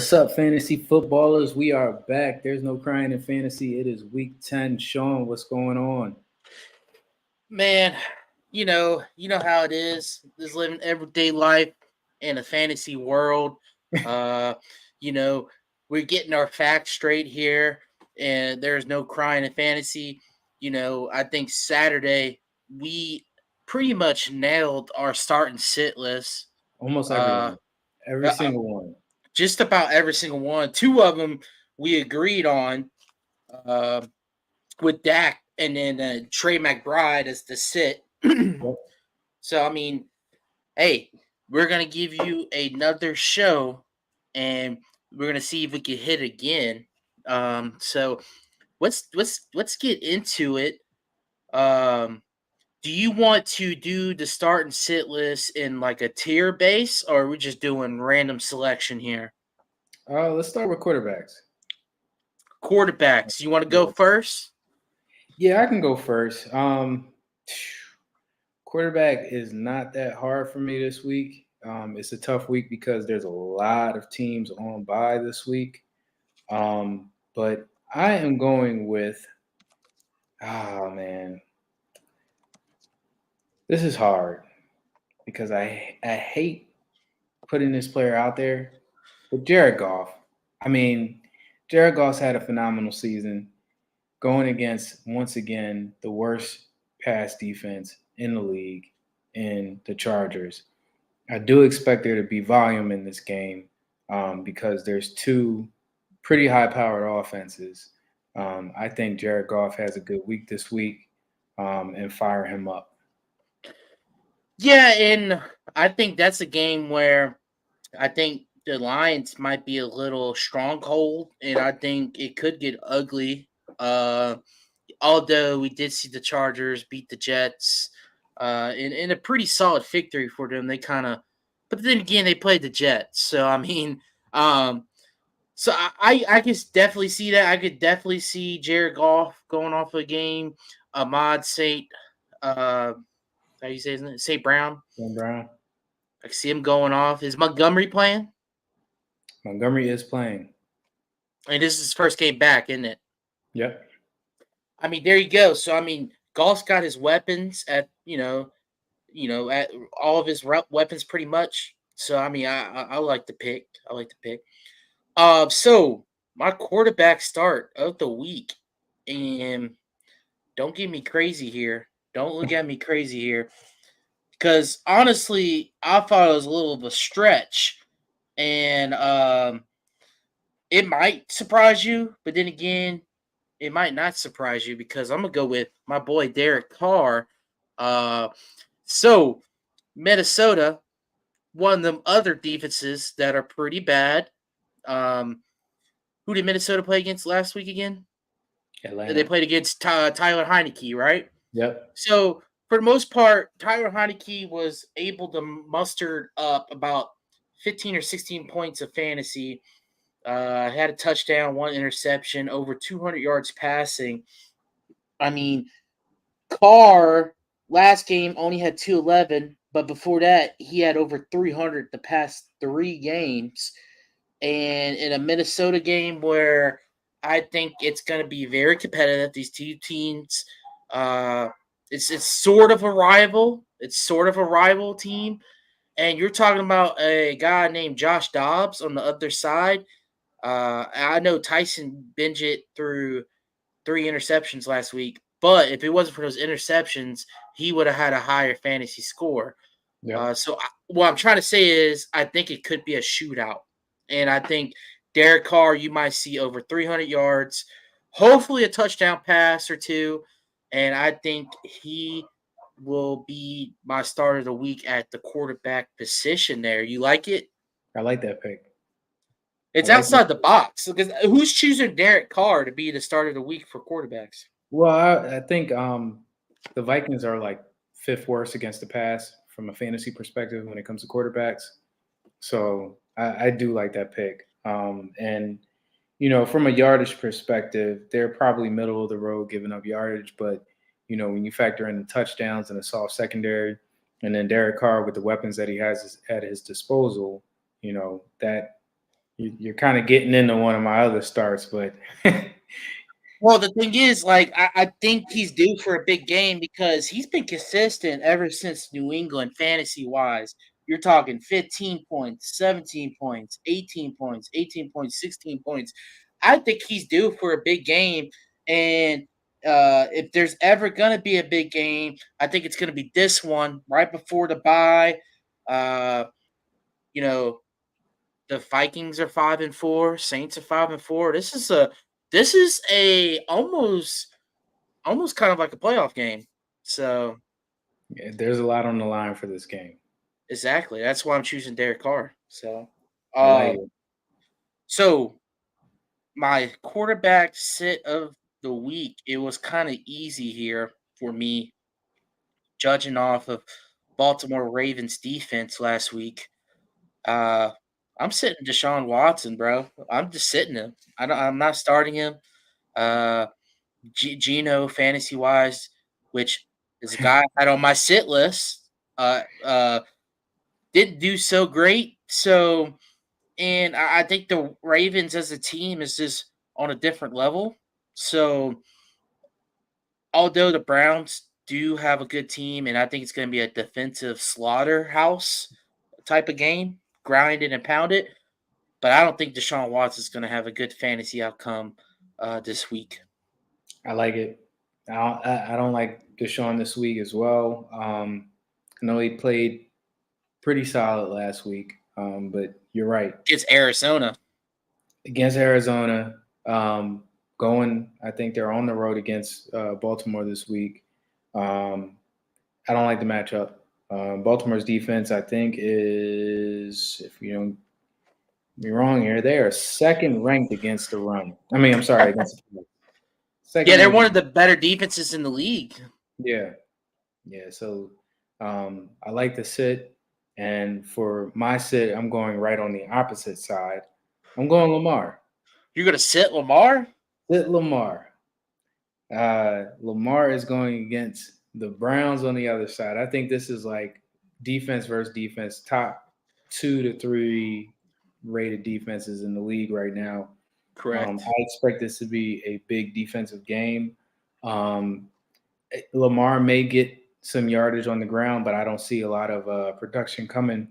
What's up, fantasy footballers? We are back. There's no crying in fantasy. It is week 10. Sean, what's going on? Man, you know how it is. Just living everyday life in a fantasy world. Uh, you know, we're getting our facts straight here, and there's no crying in fantasy. I think Saturday we pretty much nailed our start and sit list. Almost Uh, everyone. Every uh, uh, single one. just about every single one. Two of them we agreed on. Uh, with Dak and then Trey McBride as the sit. Yep. So I mean, hey, we're gonna give you another show, and we're gonna see if we can hit again. So let's get into it. Um, do you want to do the start and sit list in like a tier base, or are we just doing random selection here? Let's start with quarterbacks. Quarterbacks, you want to go Yeah. first? Yeah, I can go first. Quarterback is not that hard for me this week. It's a tough week because there's a lot of teams on bye this week. But I am going with, oh man, this is hard because I hate putting this player out there. But Jared Goff, I mean, Jared Goff's had a phenomenal season going against, once again, the worst pass defense in the league in the Chargers. I do expect there to be volume in this game because there's two pretty high powered offenses. I think Jared Goff has a good week this week and fire him up. Yeah, and I think that's a game where I think the Lions might be a little stronghold, and I think it could get ugly. Uh, Although we did see the Chargers beat the Jets, in a pretty solid victory for them. They kind of, but then again, they played the Jets, so I mean, um, so I could definitely see that. I could definitely see Jared Goff going off a game. Ahmad Saint, uh, how you say his name? Saint Brown. Dan Brown, I can see him going off. Is Montgomery playing? Montgomery is playing. And this is his first game back, isn't it? Yep. I mean, there you go. So I mean, Golf's got his weapons at at all of his weapons pretty much. So I mean, I like the pick. I like the pick. So my quarterback start of the week, and don't get me crazy here. Don't look at me crazy here, because honestly, I thought it was a little of a stretch, and it might surprise you, but then again, it might not surprise you because I'm gonna go with my boy Derek Carr. Uh, so Minnesota, one of them other defenses that are pretty bad. Um, who did Minnesota play against last week again? They Atlanta. played against Tyler Heineke, right? Yep. So for the most part, Tyler Heineke was able to muster up about 15 or 16 points of fantasy. Had a touchdown, one interception, over 200 yards passing. I mean, Carr last game only had 211, but before that he had over 300 the past 3 games. And in a Minnesota game where I think it's going to be very competitive, these two teams, uh, it's sort of a rival. It's sort of a rival team, and you're talking about a guy named Josh Dobbs on the other side. I know Tyson Bingett threw 3 interceptions last week, but if it wasn't for those interceptions, he would have had a higher fantasy score. Yep. What I'm trying to say is, I think it could be a shootout, and I think Derek Carr, you might see over 300 yards, hopefully a touchdown pass or two, and I think he will be my start of the week at the quarterback position. There, you like it? I like that pick. I It's like that. outside the box because who's choosing Derek Carr to be the start of the week for quarterbacks? Well, I think the Vikings are like fifth worst against the pass from a fantasy perspective when it comes to quarterbacks. So I do like that pick. And from a yardage perspective, they're probably middle of the road giving up yardage. But when you factor in the touchdowns and the soft secondary, and then Derek Carr with the weapons that he has at his disposal, that You're kind of getting into one of my other starts, but Well, the thing is, like, I think he's due for a big game because he's been consistent ever since New England, fantasy wise. You're talking 15 points, 17 points, 18 points, 18 points, 16 points. I think he's due for a big game. And if there's ever going to be a big game, I think it's going to be this one right before the bye. Uh, you know, the Vikings are 5-4, Saints are 5-4. This is a almost kind of like a playoff game. So yeah, there's a lot on the line for this game. exactly, that's why I'm choosing Derek Carr. So, I like uh, it. so my quarterback sit of the week, it was kind of easy here for me, judging off of Baltimore Ravens defense last week. Uh, I'm sitting Deshaun Watson, bro. I'm just sitting him. I'm not starting him. Uh, Gino fantasy wise, which is a guy I had on my sit list, uh, uh, didn't do so great. So, and I think the Ravens as a team is just on a different level. So, although the Browns do have a good team, and I think it's going to be a defensive slaughterhouse type of game, grind it and pound it. But I don't think Deshaun Watson is going to have a good fantasy outcome this week. I like it. I don't like Deshaun this week as well. I know he played pretty solid last week, but you're right. It's Arizona. Against Arizona, I think they're on the road against Baltimore this week. I don't like the matchup. Baltimore's defense, I think, is, if you don't be wrong here, they are second ranked against the run. I mean, I'm sorry, against the pass. Yeah, Second they're ranked. one of the better defenses in the league. Yeah, yeah. So I like to sit, and for my sit, I'm going right on the opposite side. I'm going Lamar. You're going to sit Lamar? Sit Lamar. Lamar is going against the Browns on the other side. I think this is like defense versus defense, top 2 to 3 rated defenses in the league right now. Correct. I expect this to be a big defensive game. Um, Lamar may get some yardage on the ground, but I don't see a lot of production coming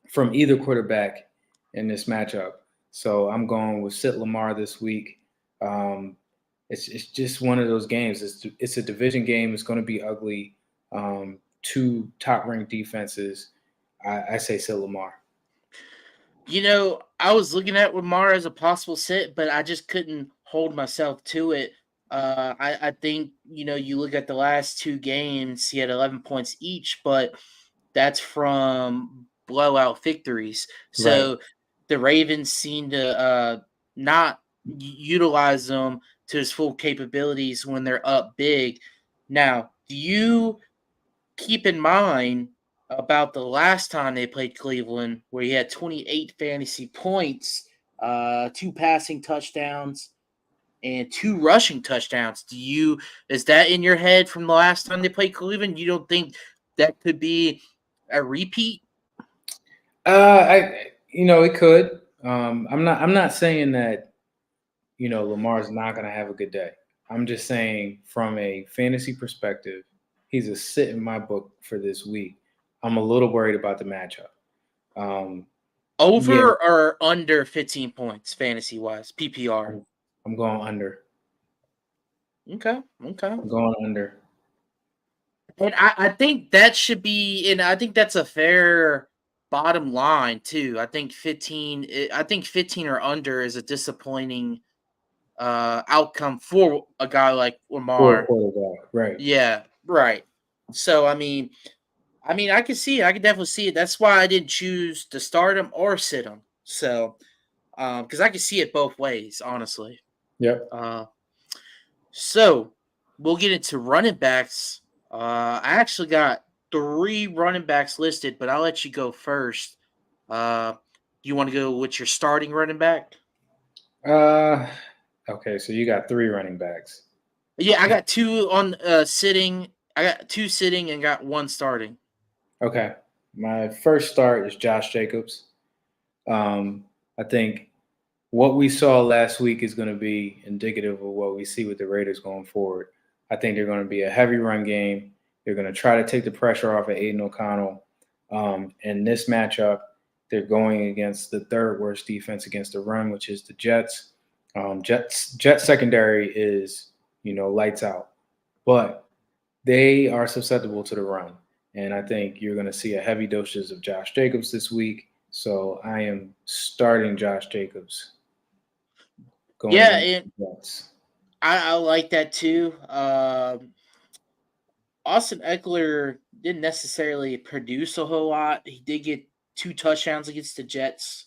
from either quarterback in this matchup. So I'm going with sit Lamar this week. Um, it's just one of those games. It's a division game. It's going to be ugly. Two top ranked defenses. I say sit Lamar. I was looking at Lamar as a possible sit, but I just couldn't hold myself to it. I think, you look at the last two games, he had 11 points each, but that's from blowout victories. Right. So the Ravens seem to not utilize them to his full capabilities when they're up big. Now, do you keep in mind about the last time they played Cleveland, where he had 28 fantasy points, two passing touchdowns, and two rushing touchdowns? Is that in your head from the last time they played Cleveland? You don't think that could be a repeat? It could. I'm not saying that Lamar's not going to have a good day. I'm just saying from a fantasy perspective, he's a sit in my book for this week. I'm a little worried about the matchup. Um, yeah, Over or under 15 points fantasy wise, PPR. I'm going under. Okay, okay. I'm going under. And I think that should be, and I think that's a fair bottom line too. I think 15 or under is a disappointing outcome for a guy like For a Lamar. quarterback, right? Yeah, right. So I mean, I can see it. I can definitely see it. That's why I didn't choose to start him or sit him. So, because I can see it both ways, honestly. Yep. Uh, so we'll get into running backs. I actually got three running backs listed, but I'll let you go first. Uh, you want to go with your starting running back? Uh, okay. So you got 3 running backs. Yeah, I got two on sitting. I got two sitting and got one starting. Okay. My first start is Josh Jacobs. I think what we saw last week is going to be indicative of what we see with the Raiders going forward. I think they're going to be a heavy run game. They're going to try to take the pressure off of Aiden O'Connell. In this matchup, they're going against the third worst defense against the run, which is the Jets. Jets secondary is, lights out, but they are susceptible to the run. And I think you're going to see a heavy dosage of Josh Jacobs this week. So I am starting Josh Jacobs going Yeah, against and the Jets. I like that too. Austin Eckler didn't necessarily produce a whole lot. He did get 2 touchdowns against the Jets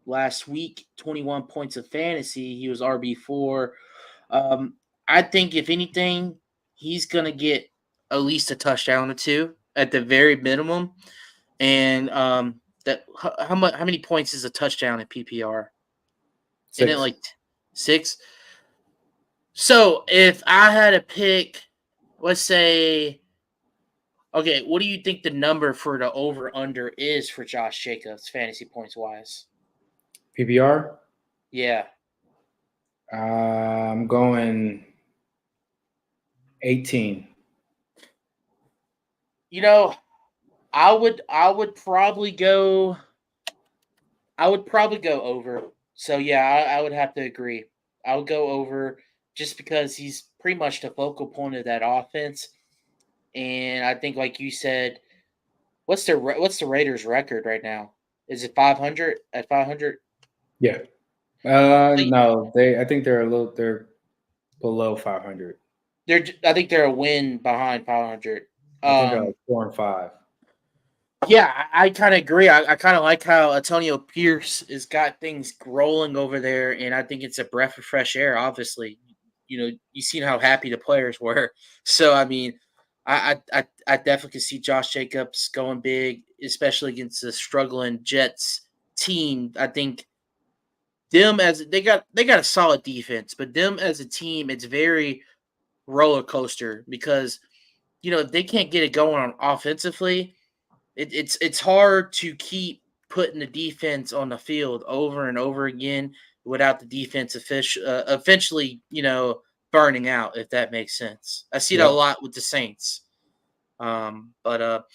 last week, 21 points of fantasy. He was RB4. Um, I think, if anything, he's going to get at least a touchdown or 2 at the very minimum. And how many points is a touchdown in PPR? Isn't it 6. like 6? So if I had to pick, let's say, okay, what do you think the number for the over under is for Josh Jacobs, fantasy points wise? PPR, Yeah. I'm going 18. You know, I would probably go over. So yeah, I would have to agree. I would go over just because he's pretty much the focal point of that offense. And I think, like you said, what's the Raiders' record right now? Is it 500 at 500? Yeah. No, I think they're below 500. I think they're a win behind 500. I think they're like 4-5. Yeah, I kind of agree. I kind of like how Antonio Pierce has got things rolling over there, and I think it's a breath of fresh air. Obviously, you seen how happy the players were. So I mean, I definitely can see Josh Jacobs going big, especially against the struggling Jets team. I think them as they got a solid defense, but them as a team, it's very roller coaster because if they can't get it going on offensively, it's hard to keep putting the defense on the field over and over again without the defense eventually burning out, if that makes sense. I see that a Yep. lot with the Saints. But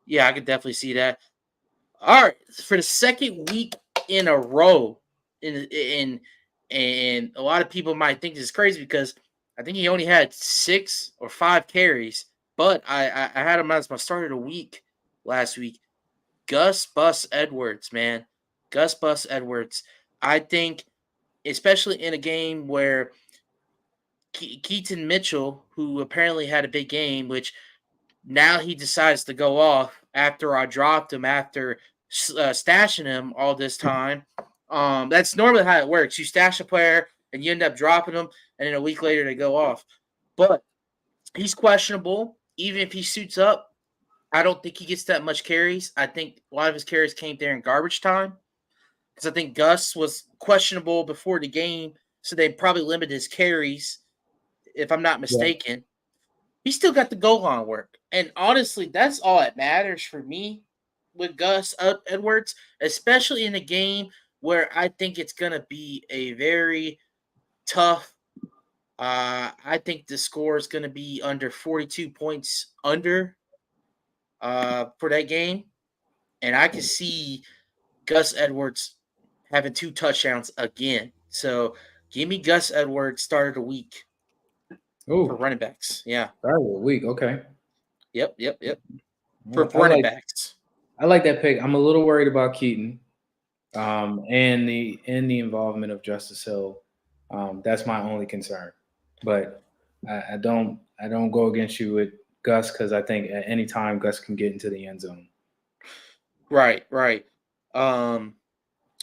yeah, I could definitely see that. All right, for the second week in a row, and a lot of people might think this is crazy because I think he only had 6 or 5 carries, but I had him as my starter of the week last week. Gus Bus Edwards, man, Gus Bus Edwards. I think, especially in a game where Keaton Mitchell, who apparently had a big game, which now he decides to go off after I dropped him after stashing him all this time. That's normally how it works. You stash a player and you end up dropping them, and then a week later they go off. But he's questionable. Even if he suits up, I don't think he gets that much carries. I think a lot of his carries came there in garbage time because I think Gus was questionable before the game, so they probably limited his carries, if I'm not Yeah. mistaken. He still got the goal line work. And honestly, that's all that matters for me with Gus Edwards, especially in a game where I think it's going to be a very tough. I think the score is going to be under 42 points under for that game. And I can see Gus Edwards having 2 touchdowns again. So give me Gus Edwards start of the week for Oh, running backs. Yeah. that was a week. Okay. Yep. For I running like backs. I like that pick. I'm a little worried about Keaton, and the involvement of Justice Hill. That's my only concern. But I don't go against you with Gus because I think at any time Gus can get into the end zone. Right. Um,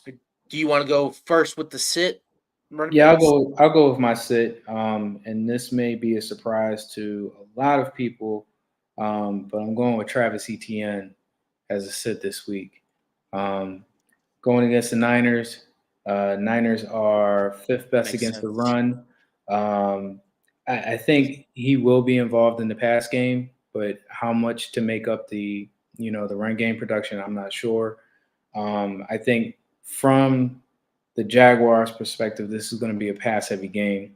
do you want to go first with the sit running Yeah, I'll backs? go. I'll go with my sit. And this may be a surprise to a lot of people, but I'm going with Travis Etienne as a sit this week. Um, Going against the Niners. Niners are fifth best Makes against the sense. run. I think he will be involved in the pass game, but how much to make up the run game production, I'm not sure. I think from the Jaguars' perspective, this is going to be a pass-heavy game.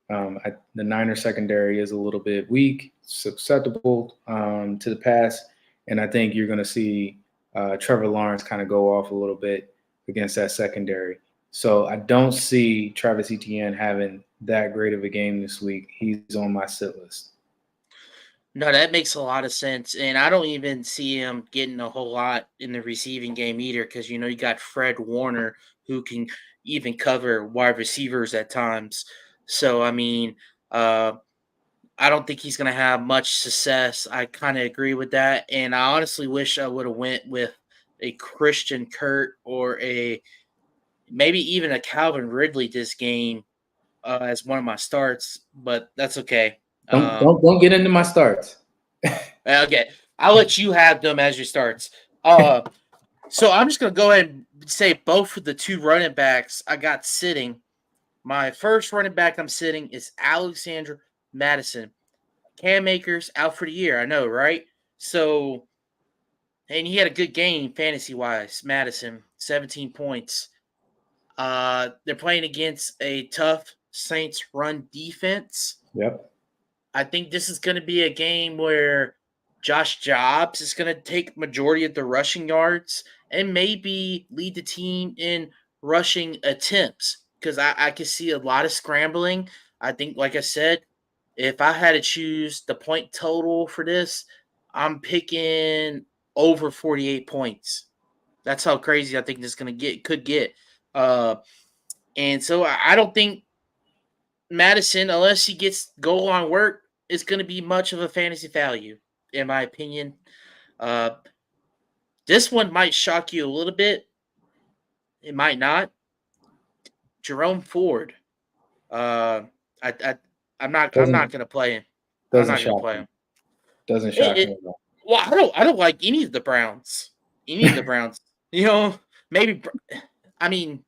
The Niners secondary is a little bit weak, susceptible to the pass, and I think you're going to see Trevor Lawrence kind of go off a little bit against that secondary. So I don't see Travis Etienne having that great of a game this week. He's on my sit list. No, that makes a lot of sense, and I don't even see him getting a whole lot in the receiving game either, because you got Fred Warner who can even cover wide receivers at times. So I mean, uh, I don't think he's going to have much success. I kind of agree with that, and I honestly wish I would have went with a Christian Kurt or a maybe even a Calvin Ridley this game as one of my starts, but that's okay. Don't Um, don't don't get into my starts. okay, I'll let you have them as your starts. So I'm just gonna go ahead and say both of the two running backs I got sitting. My first running back I'm sitting is Alexander Madison. Cam Akers out for the year. I know, right? So, and he had a good game fantasy wise. Madison, 17 points. They're playing against a tough Saints run defense. Yep. I think this is going to be a game where Josh Jobs is going to take majority of the rushing yards and maybe lead the team in rushing attempts because I can see a lot of scrambling. I think, like I said, if I had to choose the point total for this, I'm picking over 48 points. That's how crazy I think this could get. Uh, and so I don't think Madison, unless he gets goal on work, is going to be much of a fantasy value, in my opinion. Uh, this one might shock you a little bit. It might not. Jerome Ford. Uh, I, I, I'm not. I'm not Doesn't going to play him. I'm doesn't not going to shock play me. him. Doesn't It, shock me it, at all. well, I don't like any of the Browns. Any of the Browns. Maybe. I mean,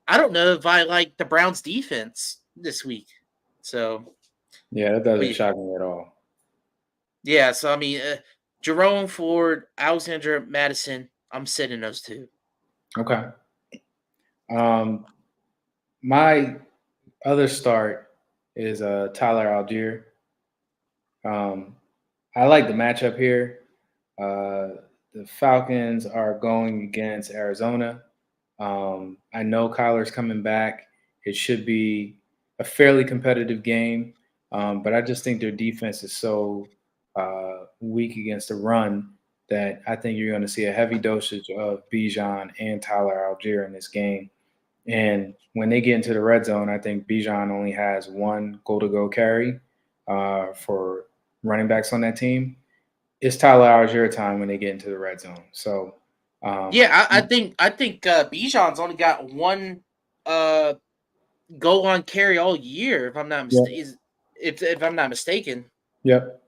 I don't know if I like the Browns defense this week. So, Yeah, that but doesn't shock me at all. yeah, so I mean, Jerome Ford, Alexander Madison, I'm sitting those two. Okay. Um, my other start is Tyler Algier. Um, I like the matchup here. The Falcons are going against Arizona. I know Kyler's coming back. It should be a fairly competitive game, but I just think their defense is so weak against the run that I think you're going to see a heavy dosage of Bijan and Tyler Algier in this game. And when they get into the red zone, I think Bijan only has one goal-to-go carry for running backs on that team. It's Tyler Algier time when they get into the red zone. So, Yeah, I think Bijan's only got one uh goal on carry all year, if I'm not yep, mistaken. If I'm not mistaken. yep,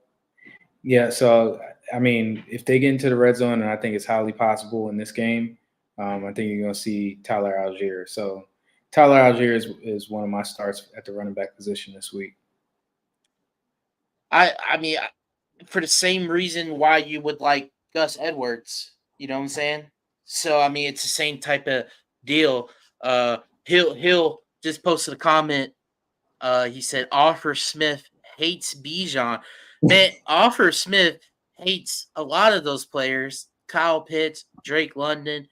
yeah. So, I mean, if they get into the red zone, and I think it's highly possible in this game, I think you're going to see Tyler Algier. So, Tyler Algier is one of my starts at the running back position this week. I mean, for the same reason why you would like Gus Edwards. You know what I'm saying? So I mean, it's the same type of deal. He'll just posted a comment. He said Offer Smith hates Bijan. Man, Offer Smith hates a lot of those players. Kyle Pitts, Drake London.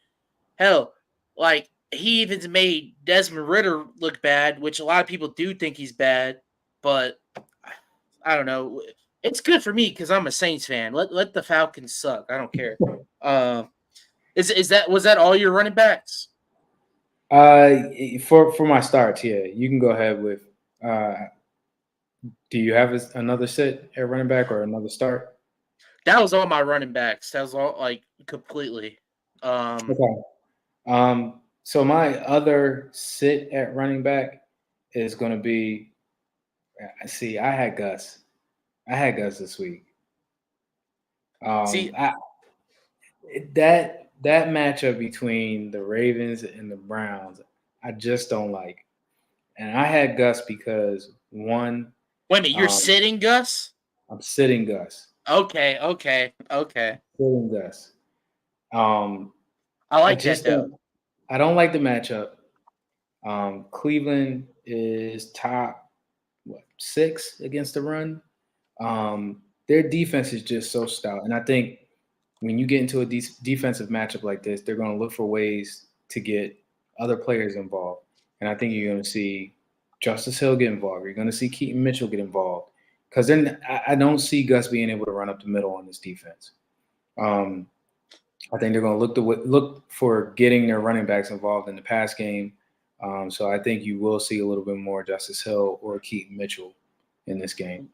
Hell, like he even made Desmond Ritter look bad, which a lot of people do think he's bad, but I don't know. It's good for me because I'm a Saints fan. Let the Falcons suck. I don't care. Uh, is that was that all your running backs? For my starts, yeah, you can go ahead with. Uh, do you have another sit at running back or another start? That was all my running backs. That was all like completely. Um, Okay. So my other sit at running back is going to be. See, I had Gus. I had Gus this week. see, I, that matchup between the Ravens and the Browns, I just don't like. And I had Gus because one, wait a minute, you're um, sitting Gus? I'm sitting Gus. Okay. Sitting Gus. Um, I I like that just though. don't. I don't like the matchup. Cleveland is top 6 against the run. Their defense is just so stout, and I think when you get into a defensive matchup like this, they're going to look for ways to get other players involved. And I think you're going to see Justice Hill get involved. You're going to see Keaton Mitchell get involved because then I don't see Gus being able to run up the middle on this defense. I think they're going to look for getting their running backs involved in the pass game. So I think you will see a little bit more Justice Hill or Keaton Mitchell in this game.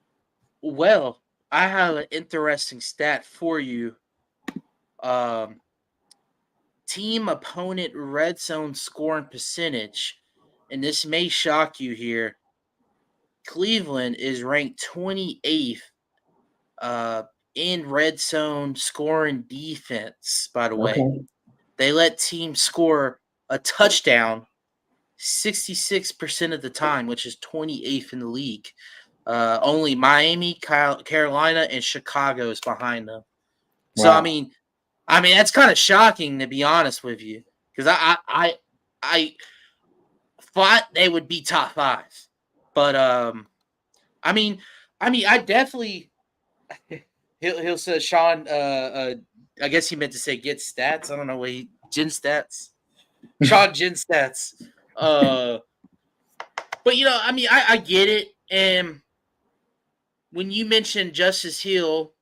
Well, I have an interesting stat for you. Team opponent red zone scoring percentage, and this may shock you here. Cleveland is ranked 28th in red zone scoring defense, by the way. Okay. They let teams score a touchdown 66% of the time, which is 28th in the league. Only Miami, Carolina, and Chicago is behind them. So Wow. I mean that's kind of shocking, to be honest with you, because I thought they would be top 5, but I definitely he'll say Sean. I guess he meant to say get stats. I don't know what Gin stats. Sean Gin stats. But I get it. And when you mentioned Justice Hill,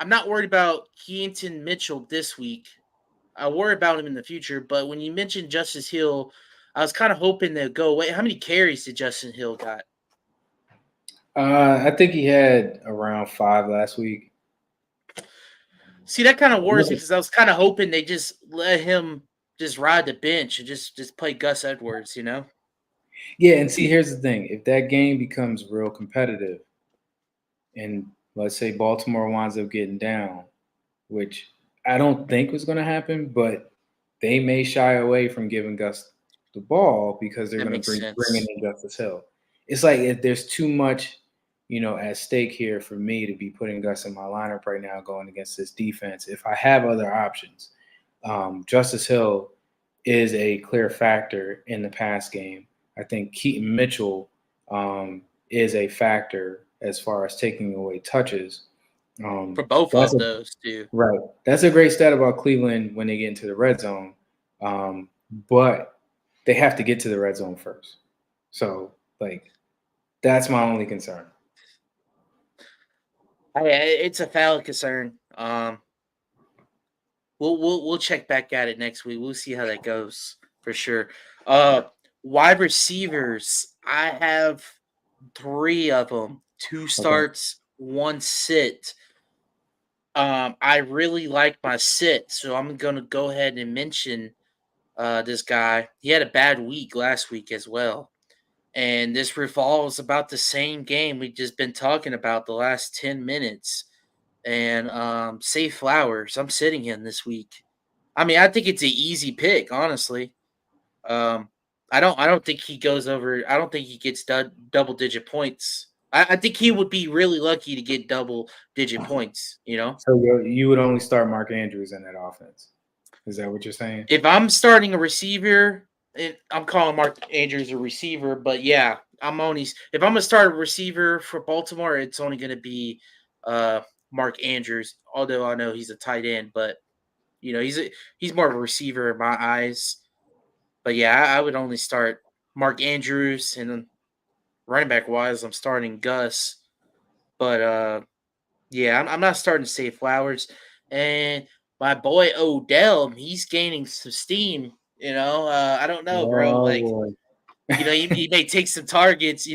I'm not worried about Keaton Mitchell this week. I worry about him in the future. But when you mentioned Justice Hill, I was kind of hoping to go away. How many carries did Justin Hill got? I think he had around 5 last week. See, that kind of worries me because I was kind of hoping they just let him just ride the bench and just play Gus Edwards, you know? Yeah, and see, here's the thing: if that game becomes real competitive, and let's say Baltimore winds up getting down, which I don't think was going to happen, but they may shy away from giving Gus the ball because they're That going to makes bring sense. in Justice Hill. It's like if there's too much, at stake here for me to be putting Gus in my lineup right now going against this defense. If I have other options, Justice Hill is a clear factor in the pass game. I think Keaton Mitchell is a factor as far as taking away touches. For both That's of a those, too. Right. That's a great stat about Cleveland when they get into the red zone. But they have to get to the red zone first. So, that's my only concern. It's a valid concern. We'll check back at it next week. We'll see how that goes for sure. Wide receivers, I have 3 of them. 2 Okay. starts, 1 sit. I really like my sit, so I'm gonna go ahead and mention this guy. He had a bad week last week as well. And this revolves about the same game we've just been talking about the last 10 minutes. And Safe Flowers, I'm sitting him this week. I think it's an easy pick, honestly. Um, I don't think he goes over. I don't think he gets double digit points. I think he would be really lucky to get double digit points. So you would only start Mark Andrews in that offense. Is that what you're saying? If I'm starting a receiver, I'm calling Mark Andrews a receiver. But yeah, if I'm gonna start a receiver for Baltimore, it's only gonna be Mark Andrews. Although I know he's a tight end, but he's more of a receiver in my eyes. But yeah, I would only start Mark Andrews, and then running back wise, I'm starting Gus. But yeah, I'm not starting to Save Flowers, and my boy Odell, he's gaining some steam. I don't know, bro. Oh Like, boy. he may take some targets.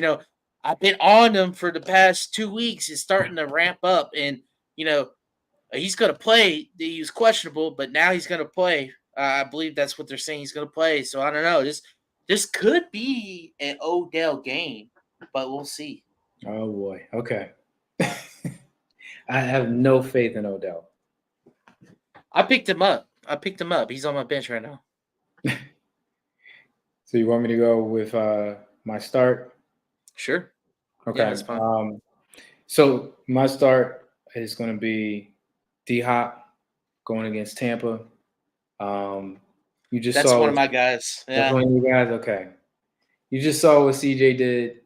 I've been on him for the past 2 weeks. It's starting to ramp up, and you know he's going to play. He was questionable, but now he's going to play. I believe that's what they're saying. He's going to play. So I don't know. This could be an Odell game, but we'll see. Oh boy. Okay. I have no faith in Odell. I picked him up. He's on my bench right now. So you want me to go with my start? Sure. Okay. Yeah, that's fine. So my start is going to be D Hop going against Tampa. You just That's saw one of my guys. that's Yeah. one of you guys. Okay, you just saw what CJ did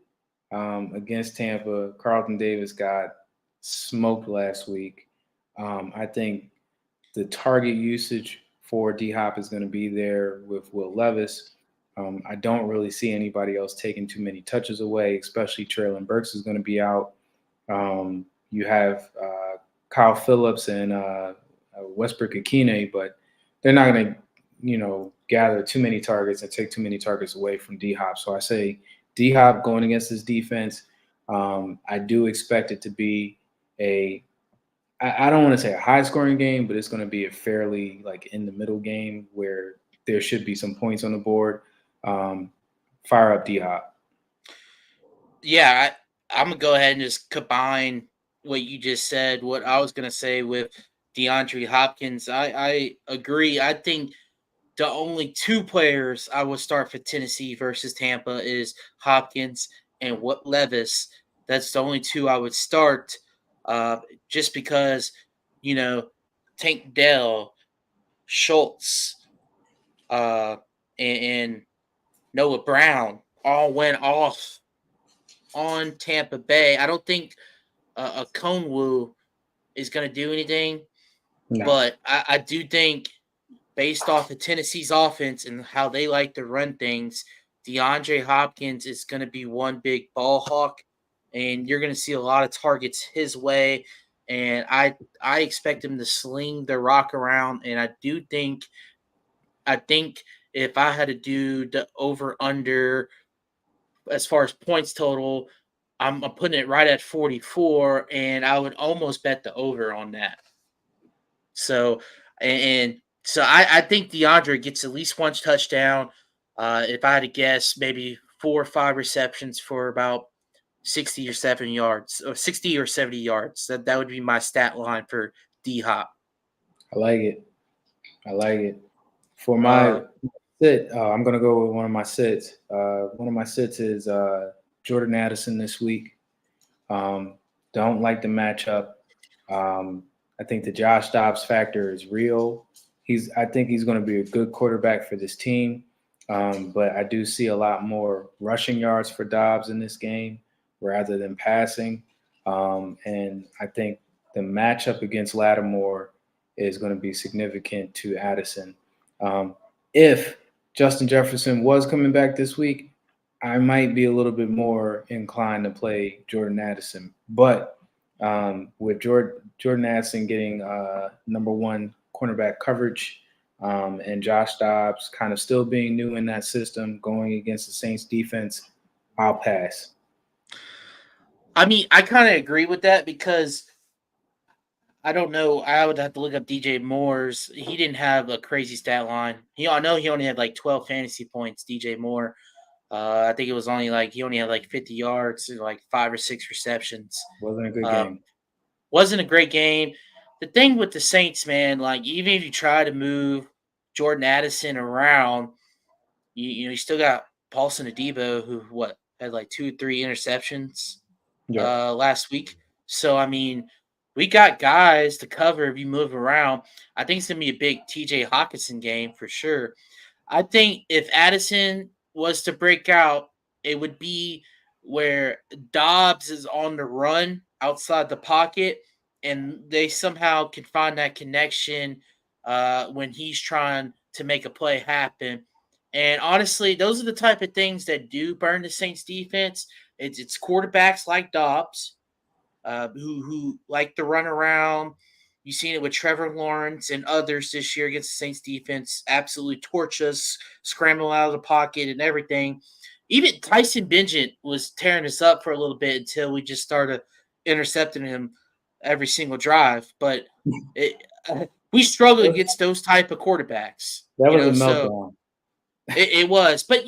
against Tampa. Carlton Davis got smoked last week. I think the target usage for D Hop is going to be there with Will Levis. I don't really see anybody else taking too many touches away, especially Traylon Burks is going to be out. You have Kyle Phillips and Westbrook Akine, but they're not going to, gather too many targets and take too many targets away from D Hop. So I say D Hop going against this defense. I do expect it to be I don't want to say a high scoring game, but it's going to be a fairly like in the middle game where there should be some points on the board. Fire up D Hop. Yeah, I'm gonna go ahead and just combine what you just said, what I was gonna say with DeAndre Hopkins. I agree. I think the only two players I would start for Tennessee versus Tampa is Hopkins and what Levis. That's the only two I would start, just because you know Tank Dell, Schultz, uh, and Noah Brown all went off on Tampa Bay. I don't think a Conwu is going to do anything, No, but I do think based off of Tennessee's offense and how they like to run things, DeAndre Hopkins is going to be one big ball hawk, and you're going to see a lot of targets his way. And I expect him to sling the rock around, and I think if I had to do the over under as far as points total, I'm putting it right at 44, and I would almost bet the over on that. So, and so I think DeAndre gets at least one touchdown. If I had to guess, maybe 4 or 5 receptions for about 60 or 70 yards, or 60 or 70 yards. That would be my stat line for D Hop. I like it. I like it. For my Uh, sit, I'm going to go with one of my sits. One of my sits is Jordan Addison this week. Don't like the matchup. I think the Josh Dobbs factor is real. I think he's going to be a good quarterback for this team. But I do see a lot more rushing yards for Dobbs in this game rather than passing. And I think the matchup against Lattimore is going to be significant to Addison. If Justin Jefferson was coming back this week, I might be a little bit more inclined to play Jordan Addison. But with Jordan Addison getting number one cornerback coverage and Josh Dobbs kind of still being new in that system, going against the Saints defense, I'll pass. I mean, I kind of agree with that because I don't know. I would have to look up DJ Moore's. He didn't have a crazy stat line. I know he only had like 12 fantasy points. DJ Moore. I think it was only like he only had like 50 yards and like 5 or 6 receptions. Wasn't a good Uh, game. wasn't a great game. The thing with the Saints, man, like even if you try to move Jordan Addison around, you still got Paulson Adebo who had like 2 or 3 interceptions Yep. last week. So I mean, we got guys to cover if you move around. I think it's gonna be a big TJ Hawkinson game for sure. I think if Addison was to break out, it would be where Dobbs is on the run outside the pocket, and they somehow can find that connection when he's trying to make a play happen. And honestly, those are the type of things that do burn the Saints defense. It's quarterbacks like Dobbs who like to run around. You've seen it with Trevor Lawrence and others this year against the Saints defense. Absolutely torch us, scramble out of the pocket and everything. Even Tyson Bingent was tearing us up for a little bit until we just started intercepting him every single drive. But it, we struggle against those type of quarterbacks. That was a So meltdown. it was. But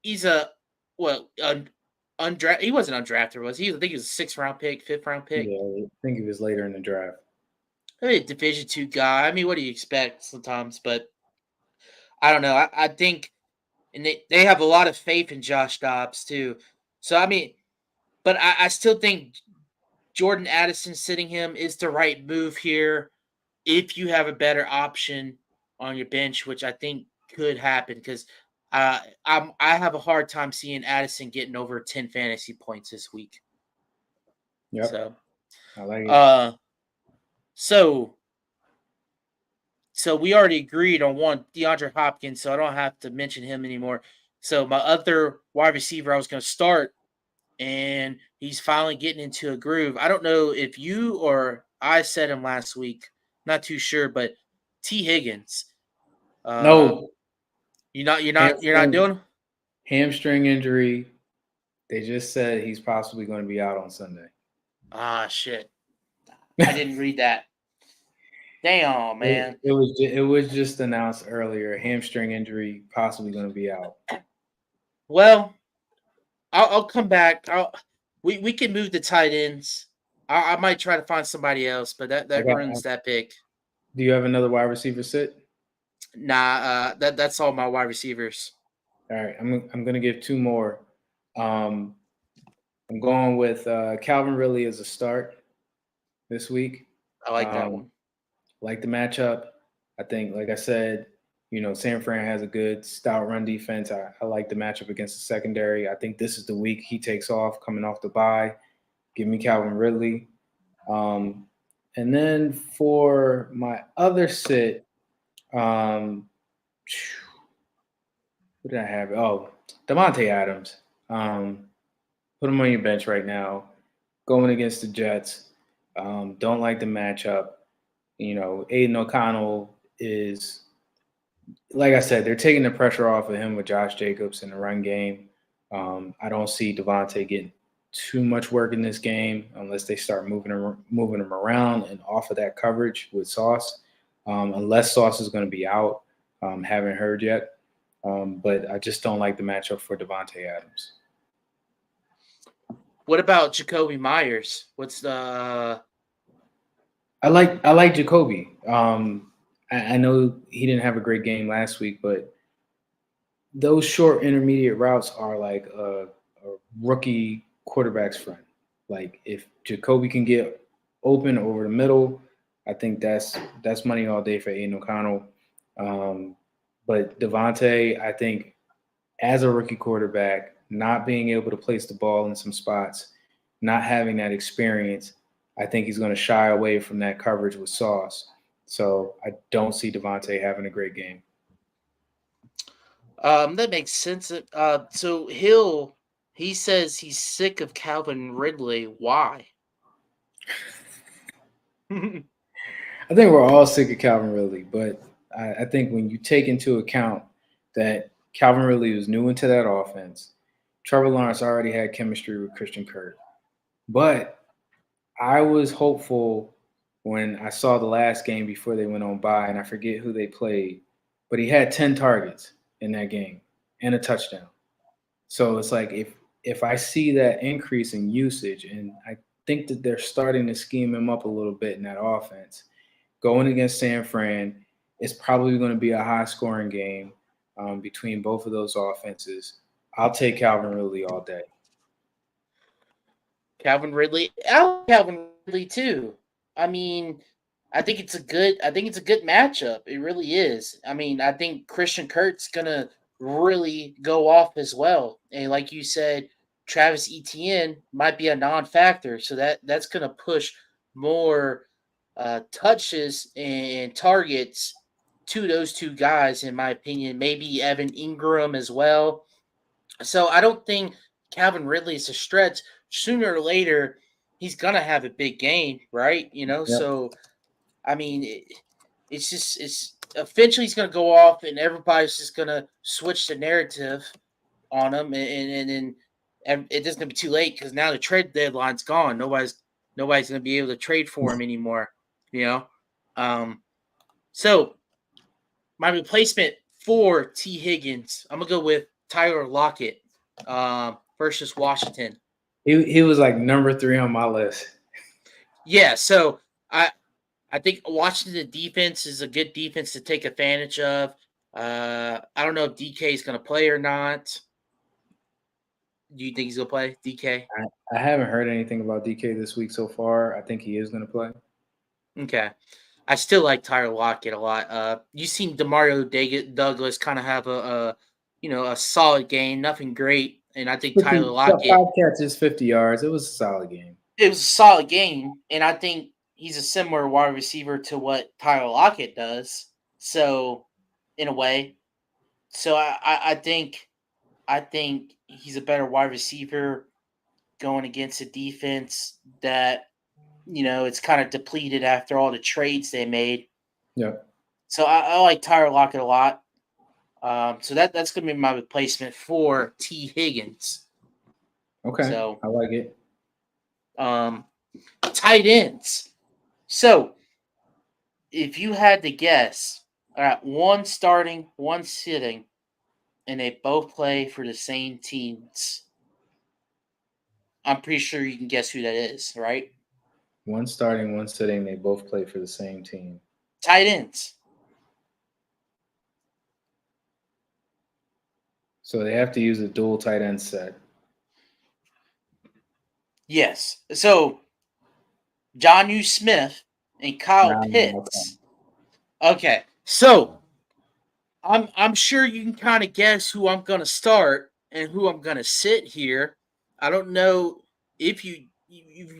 he's a well, undrafted. He wasn't undrafted, was he? I think he was a 6th round pick, 5th round pick. Yeah, I think he was later in the draft. I mean, Division 2 guy. I mean, what do you expect sometimes? But I don't know. I think, and they have a lot of faith in Josh Dobbs too. So I mean, but I still think Jordan Addison sitting him is the right move here. If you have a better option, on your bench, which I think could happen because I have a hard time seeing Addison getting over 10 fantasy points this week. Yep, So, I like it. uh, so we already agreed on one DeAndre Hopkins, so I don't have to mention him anymore. So my other wide receiver I was going to start, and he's finally getting into a groove. I don't know if you or I said him last week, not too sure, but T Higgins. Uh, No, you're not hamstring doing him? hamstring injury. They just said he's possibly going to be out on Sunday. Ah, shit. I didn't read that. Damn, man. It was just announced earlier. Hamstring injury, possibly going to be out. Well, I'll come back. We can move the tight ends. I might try to find somebody else, but I that got. ruins that pick. Do you have another wide receiver sit? Nah, that's all my wide receivers. All right, I'm going to give two more. Um, I'm going with Calvin Ridley as a start this week. I like that Um, one. like the matchup. I think, like I said, San Fran has a good stout run defense. I like the matchup against the secondary. I think this is the week he takes off coming off the bye. Give me Calvin Ridley. Um, and then for my other sit, um, who did I have? Oh, Devontae Adams. Put him on your bench right now. Going against the Jets. Don't like the matchup. Aiden O'Connell is, like I said, they're taking the pressure off of him with Josh Jacobs in the run game. I don't see Devontae getting too much work in this game unless they start moving him around and off of that coverage with Sauce. Unless Sauce is going to be out, haven't heard yet. But I just don't like the matchup for Devontae Adams. What about Jacoby Myers? What's the I like Jacoby. I know he didn't have a great game last week, but those short intermediate routes are like a rookie quarterback's friend. Like if Jacoby can get open over the middle, I think that's money all day for Aiden O'Connell. But Devontae, I think as a rookie quarterback, not being able to place the ball in some spots, not having that experience, I think he's going to shy away from that coverage with Sauce. So I don't see Devontae having a great game. that makes sense. So he says he's sick of Calvin Ridley. Why? I think we're all sick of Calvin Ridley, but I think when you take into account that Calvin Ridley was new into that offense, Trevor Lawrence already had chemistry with Christian Kirk. But I was hopeful when I saw the last game before they went on bye, and I forget who they played, but he had 10 targets in that game and a touchdown. So it's like if I see that increase in usage, and I think that they're starting to scheme him up a little bit in that offense, going against San Fran, it's probably going to be a high scoring game between both of those offenses. I'll take Calvin Ridley all day. Calvin Ridley. I like Calvin Ridley too. I mean, I think it's a good matchup. It really is. I mean, I think Christian Kurt's gonna really go off as well. And like you said, Travis Etienne might be a non-factor, so that's gonna push more touches and targets to those two guys, in my opinion. Maybe Evan Ingram as well. So I don't think Calvin Ridley is a stretch. Sooner or later, he's gonna have a big game, right? Yep. So I mean, it's eventually he's gonna go off, and everybody's just gonna switch the narrative on him, and it doesn't be too late because now the trade deadline's gone. Nobody's gonna be able to trade for him anymore. You know, um. So my replacement for T Higgins, I'm gonna go with Tyler Lockett versus Washington. He was like number 3 on my list. Yeah, so I think Washington defense is a good defense to take advantage of. I don't know if DK is going to play or not. Do you think he's going to play, DK? I haven't heard anything about DK this week so far. I think he is going to play. Okay. I still like Tyler Lockett a lot. You seen Douglas kind of have a solid game, nothing great, and I think Tyler 50, Lockett, 5 catches, 50 yards. It was a solid game. it was a solid game, and I think he's a similar wide receiver to what Tyler Lockett does. So, in a way, so I think he's a better wide receiver going against a defense that it's kind of depleted after all the trades they made. Yeah. So I like Tyler Lockett a lot. So that's going to be my replacement for T. Higgins. Okay. So I like it. um, tight ends. So if you had to guess, all right, one starting, one sitting, and they both play for the same teams, I'm pretty sure you can guess who that is, right? One starting, one sitting. They both play for the same team. Tight ends. So they have to use a dual tight end set. Yes. So John Smith and Kyle Okay. Pitts. Okay. So I'm sure you can kind of guess who I'm gonna start and who I'm gonna sit here. I don't know if you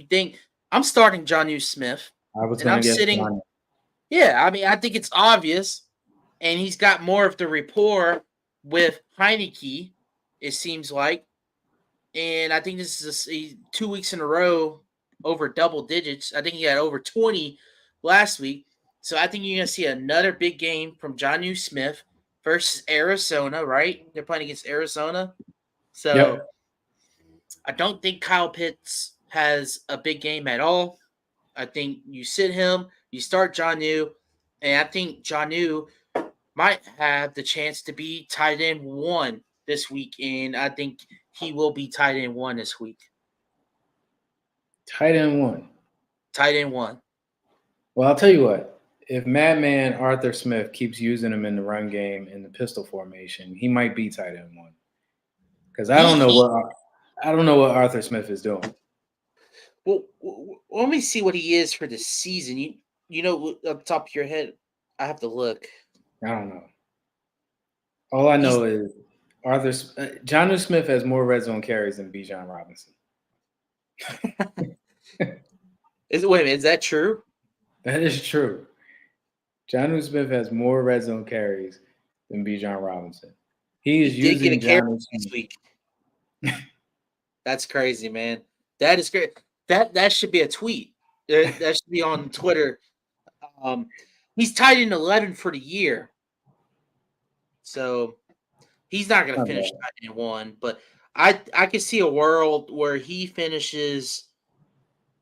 think I'm starting John Smith I was and going I'm to guess sitting. Johnny. Yeah, I mean I think it's obvious, and he's got more of the rapport with Heineke. It seems like, and I think this is 2 weeks in a row over double digits. I think he had over 20 last week. So I think you're going to see another big game from John Smith versus Arizona, right? They're playing against Arizona. So Yep. I don't think Kyle Pitts has a big game at all. I think you sit him, you start John, and I think John might have the chance to be tight end one this week, and I think he will be tight end one this week. Tight end one. Tight end one. Well, I'll tell you what. If Madman Arthur Smith keeps using him in the run game in the pistol formation, he might be tight end one. Because I He don't know he. what Arthur Smith is doing. Well, let me see what he is for the season. You know up the top of your head. I have to look. I don't know. All I He's know is John Smith has more red zone carries than Bijan Robinson. wait a minute. Is that true? That is true. John Smith has more red zone carries than Bijan Robinson. He He is did get a using carry John this Smith. week. That's crazy, man. That is great. That should be a tweet. That should be on Twitter. Um, he's tied in 11 for the year, so he's not going to Not finish bad. tight end one. But I can see a world where he finishes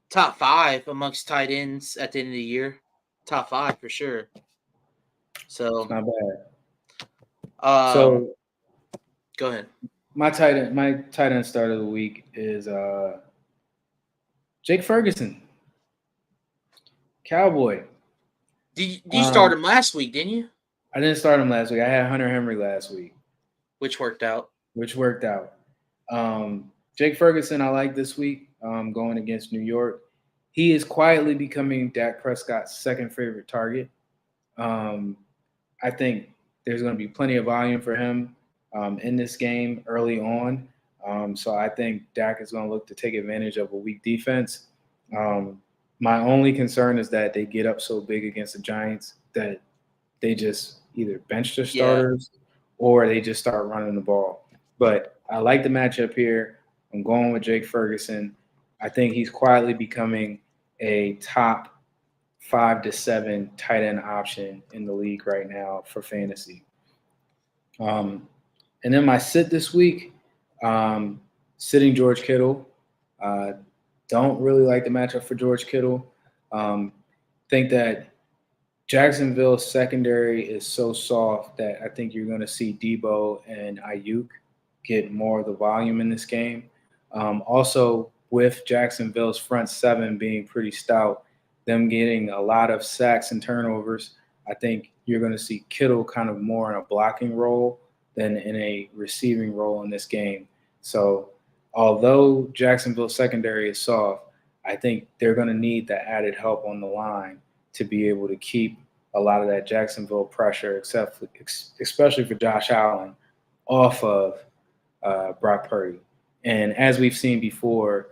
top five amongst tight ends at the end of the year. Top five for sure. It's So, not bad. um, So go ahead. my tight end start of the week is Jake Ferguson, Cowboy. You start Um, him last week, didn't you? I didn't start him last week. I had Hunter Henry last week, Which worked out. which worked out. Jake Ferguson, I like this week going against New York. He is quietly becoming Dak Prescott's second favorite target. Um, I think there's going to be plenty of volume for him in this game early on. So I think Dak is going to look to take advantage of a weak defense. My only concern is that they get up so big against the Giants that they just either bench their Yeah. starters or they just start running the ball. But I like the matchup here. I'm going with Jake Ferguson. I think he's quietly becoming a top 5 to 7 tight end option in the league right now for fantasy. And then my sit this week, sitting George Kittle. Uh, don't really like the matchup for George Kittle. Think that Jacksonville's secondary is so soft that I think you're going to see Debo and Ayuk get more of the volume in this game. Also, with Jacksonville's front seven being pretty stout, them getting a lot of sacks and turnovers, I think you're going to see Kittle kind of more in a blocking role than in a receiving role in this game. So, although Jacksonville's secondary is soft, I think they're going to need the added help on the line to be able to keep a lot of that Jacksonville pressure, especially for Josh Allen, off of Brock Purdy. And as we've seen before,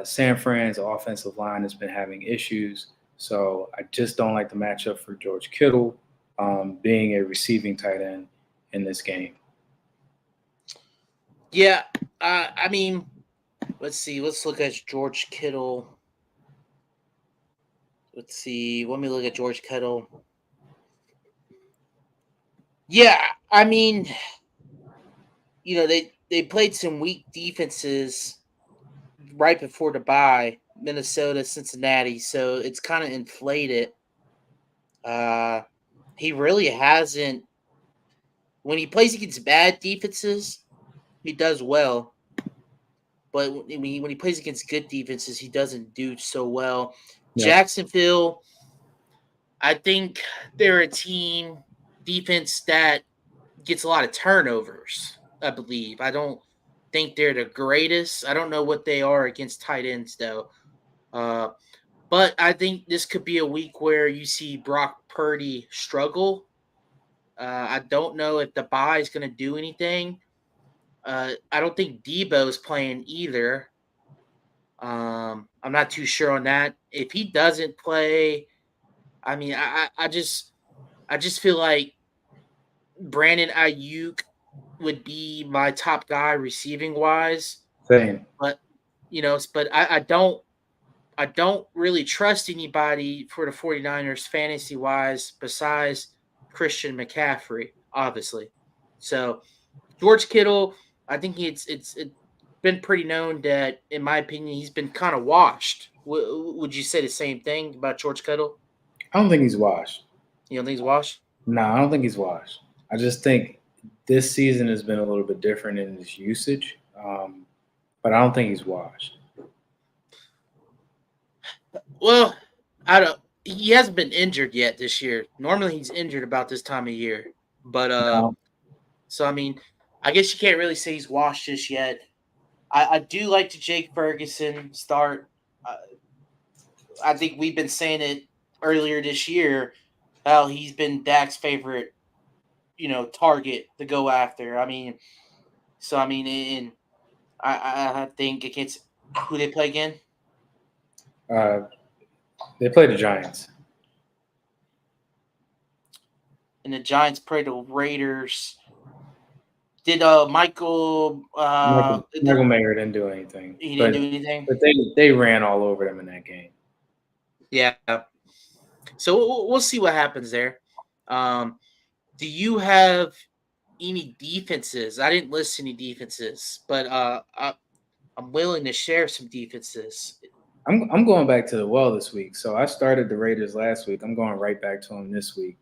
San Fran's offensive line has been having issues. So I just don't like the matchup for George Kittle being a receiving tight end in this game. Yeah, I mean, let's see. Let's look at George Kittle. Let's see. Let me look at George Kittle. Yeah, I mean, they played some weak defenses right before the bye, Minnesota, Cincinnati, so it's kind of inflated. He really hasn't. When he plays against bad defenses, he does well. But when he plays against good defenses, he doesn't do so well. Yep. Jacksonville, I think they're a team defense that gets a lot of turnovers, I believe. I don't think they're the greatest. I don't know what they are against tight ends, though. But I think this could be a week where you see Brock Purdy struggle. I don't know if the bye is going to do anything. I don't think Debo's playing either. I'm not too sure on that. If he doesn't play, I mean, I just feel like Brandon Ayuk would be my top guy receiving wise. Same. But I don't really trust anybody for the 49ers fantasy wise besides Christian McCaffrey, obviously. So George Kittle, I think it's been pretty known that, in my opinion, he's been kind of washed. Would you say the same thing about George Kittle? I don't think he's washed. You don't think he's washed? No, I don't think he's washed. I just think this season has been a little bit different in his usage, but I don't think he's washed. Well, I don't. He hasn't been injured yet this year. Normally, he's injured about this time of year. But No. so I mean, I guess you can't really say he's washed just yet. I do like the Jake Ferguson start. I think we've been saying it earlier this year. How he's been Dak's favorite, target to go after. I mean, so I mean, and I think against who they play again. Uh, they play the Giants. And the Giants play the Raiders. Did Michael? Michael Mayer didn't do anything, He didn't do anything. but they ran all over them in that game. Yeah. So we'll see what happens there. Do you have any defenses? I didn't list any defenses, but I'm willing to share some defenses. I'm going back to the well this week. So I started the Raiders last week. I'm going right back to them this week.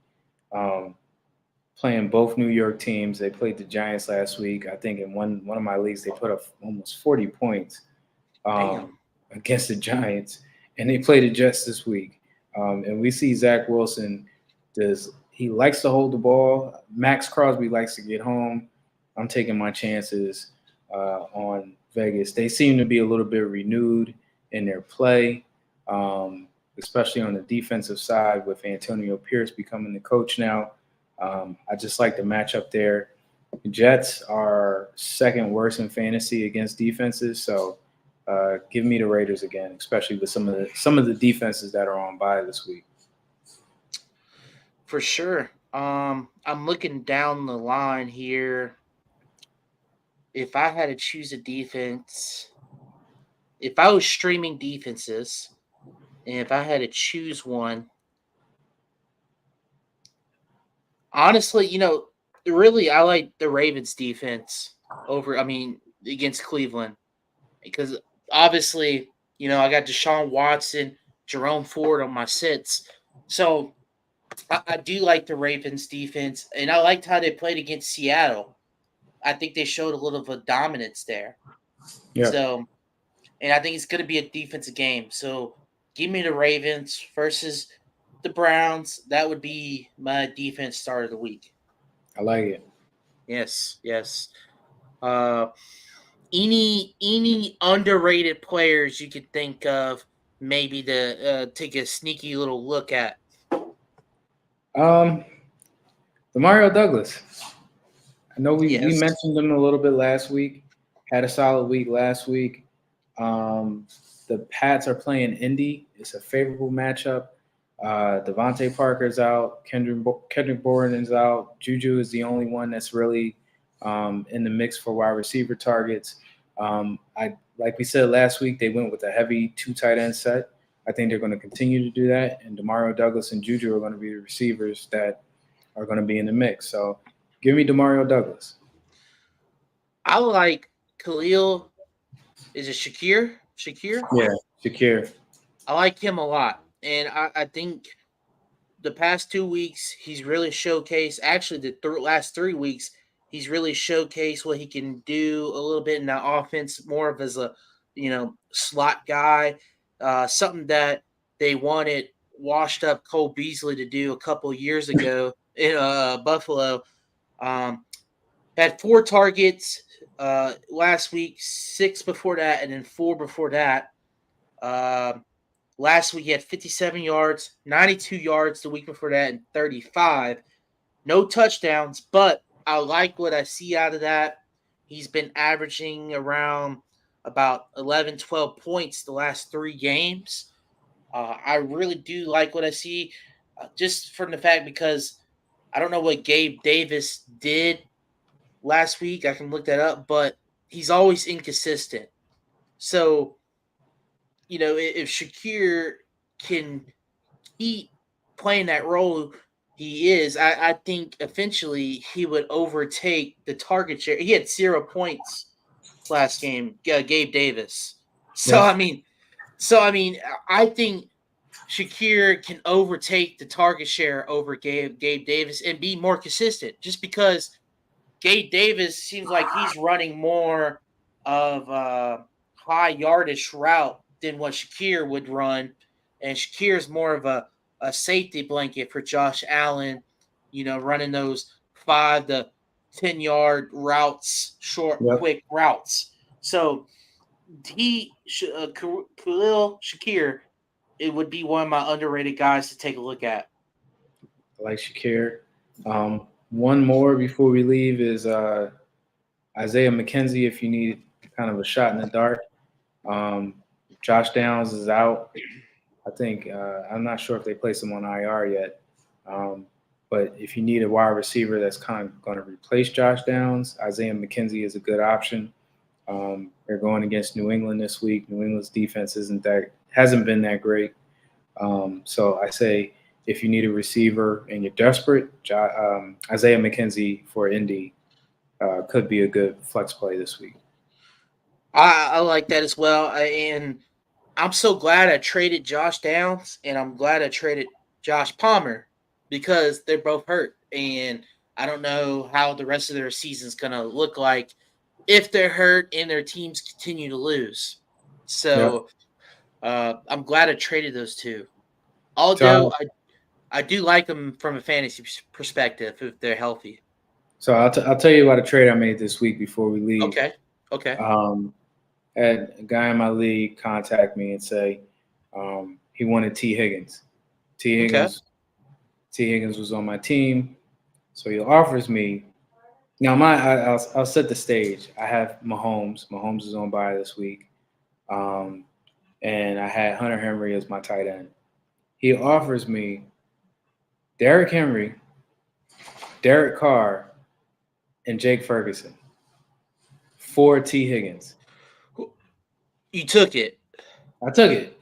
Playing both New York teams. They played the Giants last week. I think in one of my leagues they put up almost 40 points against the Giants, and they played the Jets this week. And we see Zach Wilson he likes to hold the ball. Max Crosby likes to get home. I'm taking my chances on Vegas. They seem to be a little bit renewed in their play, especially on the defensive side with Antonio Pierce becoming the coach now. I just like the matchup there. The Jets are second worst in fantasy against defenses, so give me the Raiders again, especially with some of the defenses that are on bye this week. For sure. I'm looking down the line here. If I had to choose a defense, if I was streaming defenses, and if I had to choose one, honestly, really, I like the Ravens defense against Cleveland, because obviously, I got Deshaun Watson, Jerome Ford on my sits. So I do like the Ravens defense, and I liked how they played against Seattle. I think they showed a little bit of dominance there. Yeah. So, and I think it's going to be a defensive game. So give me the Ravens versus the Browns. That would be my defense start of the week. I like it. Yes. Any underrated players you could think of maybe to take a sneaky little look at? Um, Demario Douglas. I know we Yes. mentioned him a little bit last week. Had a solid week last week. Um, the Pats are playing Indy. It's a favorable matchup. Devontae Parker's out. Kendrick Bourne is out. Juju is the only one that's really in the mix for wide receiver targets. I like we said last week, they went with a heavy 2 tight end set. I think they're going to continue to do that. And Demario Douglas and Juju are going to be the receivers that are going to be in the mix. So give me Demario Douglas. I like Khalil. Is it Shakir? Shakir? Yeah, Shakir. I like him a lot. And I think the past 2 weeks, he's really showcased, actually, the last 3 weeks, he's really showcased what he can do a little bit in that offense, more of as a, slot guy. Something that they wanted washed up Cole Beasley to do a couple years ago in Buffalo. Um, Had 4 targets last week, 6 before that, and then 4 before that. Um, Last week he had 57 yards, 92 yards the week before that, and 35. No touchdowns, but I like what I see out of that. He's been averaging around about 11, 12 points the last 3 games. I really do like what I see, just from the fact because I don't know what Gabe Davis did last week. I can look that up, but he's always inconsistent. So, if Shakir can keep playing that role he is, I think eventually he would overtake the target share. He had 0 points last game, Gabe Davis. So Yep. I mean, I think Shakir can overtake the target share over Gabe Davis and be more consistent. Just because Gabe Davis seems like he's running more of a high yardage route than what Shakir would run, and Shakir is more of a safety blanket for Josh Allen. Running those 5 to 10 yard routes, short, Yep. quick routes. So Khalil Shakir, it would be one of my underrated guys to take a look at. I like Shakir. One more before we leave is Isaiah McKenzie. If you need kind of a shot in the dark, Josh Downs is out. I think I'm not sure if they placed him on IR yet. But if you need a wide receiver that's kind of going to replace Josh Downs, Isaiah McKenzie is a good option. They're going against New England this week. New England's defense hasn't been that great. So I say if you need a receiver and you're desperate, Isaiah McKenzie for Indy could be a good flex play this week. I like that as well, and I'm so glad I traded Josh Downs, and I'm glad I traded Josh Palmer because they're both hurt, and I don't know how the rest of their season's gonna look like if they're hurt and their teams continue to lose. Yep. So I'm glad I traded those two. Although So, I do like them from a fantasy perspective if they're healthy. so I'll tell you about a trade I made this week before we leave. Okay. Okay. Had a guy in my league contact me and say he wanted T. Higgins. T. Okay. Higgins. T. Higgins was on my team, so he offers me. Now, I'll set the stage. I have Mahomes. Mahomes is on bye this week, and I had Hunter Henry as my tight end. He offers me Derrick Henry, Derek Carr, and Jake Ferguson for T. Higgins. You took it. I took it.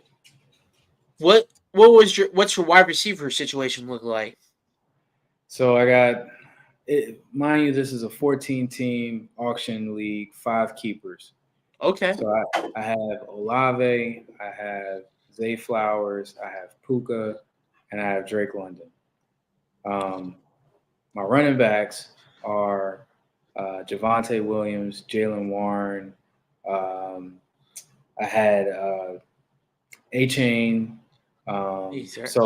What's your wide receiver situation look like? So I got it. Mind you, this is a 14-team auction league, 5 keepers. Okay. So I have Olave, I have Zay Flowers, I have Puka, and I have Drake London. My running backs are Javonte Williams, Jalen Warren. I had A-Chain. So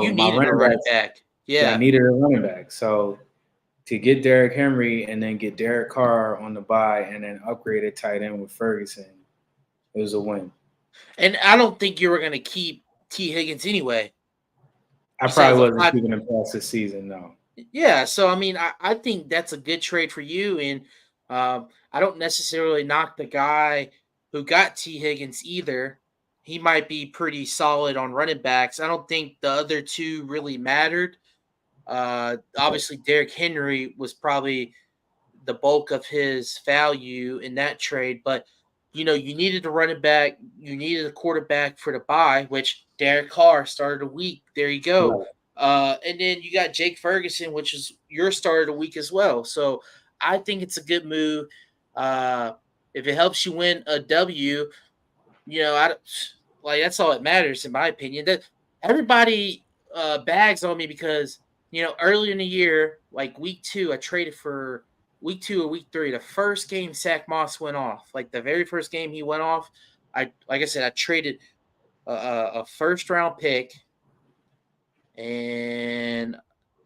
You my needed a running running backs, back. yeah, I Yeah. needed a running back. So to get Derrick Henry and then get Derek Carr on the bye and then upgrade a tight end with Ferguson, it was a win. And I don't think you were going to keep T. Higgins anyway. I You still have probably a wasn't five. keeping him past this season, no. Yeah, so I mean, I think that's a good trade for you, and I don't necessarily knock the guy who got T. Higgins either. He might be pretty solid on running backs. I don't think the other two really mattered. Obviously, Derrick Henry was probably the bulk of his value in that trade. But you needed a running back, you needed a quarterback for the bye, which Derek Carr started a week. There you go. Right. And then you got Jake Ferguson, which is your start of the week as well. So I think it's a good move. Uh, if it helps you win a W, I like that's all that matters in my opinion. That everybody bags on me because earlier in the year, like week 2, I traded for week 2 or week 3. The first game Zach Moss went off, like the very first game he went off. Like I said, I traded a first round pick and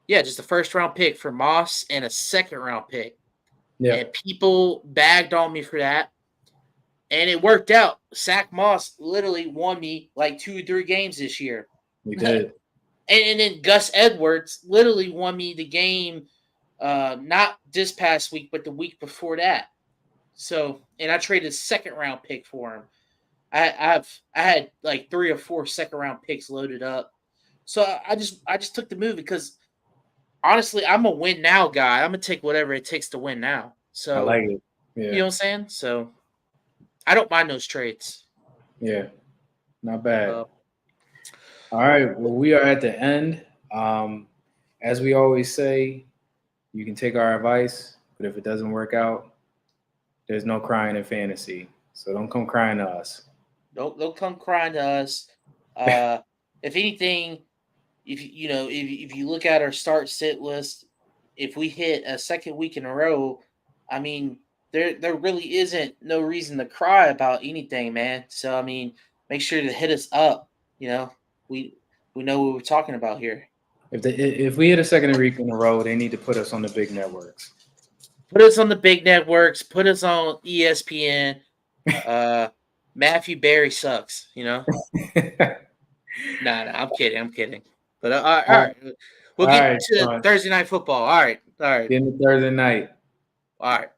yeah, just a first round pick for Moss and a second round pick, Yeah, and people bagged on me for that. And it worked out. Zach Moss literally won me like 2 or 3 games this year. we did. And then Gus Edwards literally won me the game, not this past week, but the week before that. So, and I traded a second round pick for him. I had like 3 or 4 second round picks loaded up. So I just took the move because honestly, I'm a win now guy. I'm gonna take whatever it takes to win now. I So like it. you Yeah, know what I'm saying? So I don't mind those trades. yeah, not bad. Uh, All right, well, we are at the end. As we always say, you can take our advice, but if it doesn't work out, there's no crying in fantasy. So don't come crying to us. don't come crying to us. Uh, if anything, if you look at our start sit list, if we hit a second week in a row, I mean, there really isn't no reason to cry about anything, man. So I mean, make sure to hit us up. You know, we we know what we're talking about here. If we hit a second week in a row, they need to put us on the big networks. Put us on the big networks. Put us on ESPN. Uh, Matthew Berry sucks. Nah, I'm kidding. I'm kidding. But all All right, we'll right, get to Sean. Thursday night football. All right, Get into Thursday night. all right.